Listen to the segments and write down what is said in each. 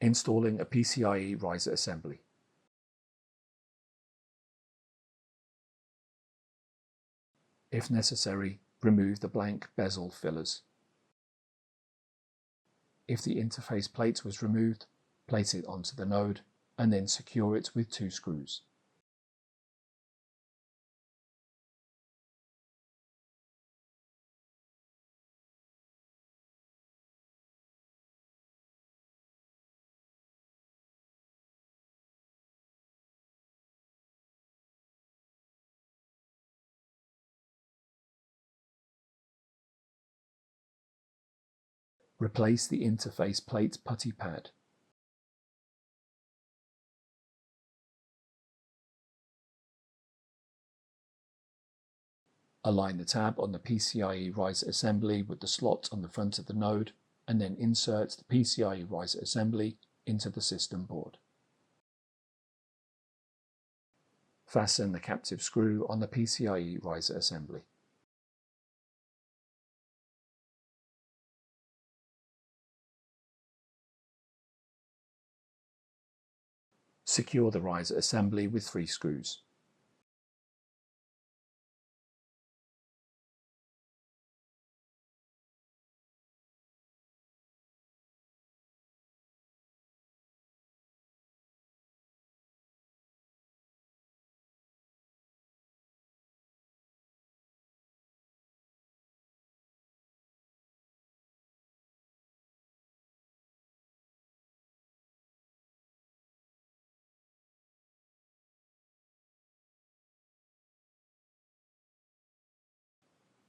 Installing a PCIe riser assembly. If necessary, remove the blank bezel fillers. If the interface plate was removed, place it onto the node and then secure it with 2 screws. Replace the interface plate putty pad. Align the tab on the PCIe riser assembly with the slot on the front of the node, and then insert the PCIe riser assembly into the system board. Fasten the captive screw on the PCIe riser assembly. Secure the riser assembly with 3 screws.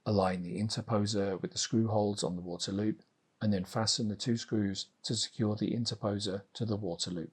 Align the interposer with the screw holes on the water loop, and then fasten the 2 screws to secure the interposer to the water loop.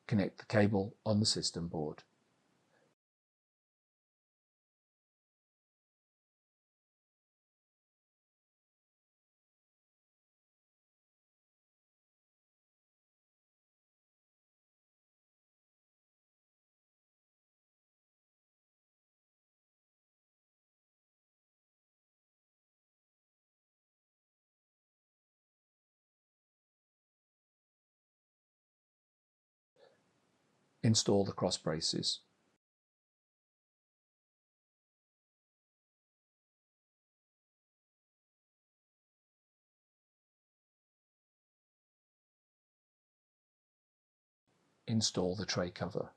Connect the cable on the system board. Install the cross braces. Install the tray cover.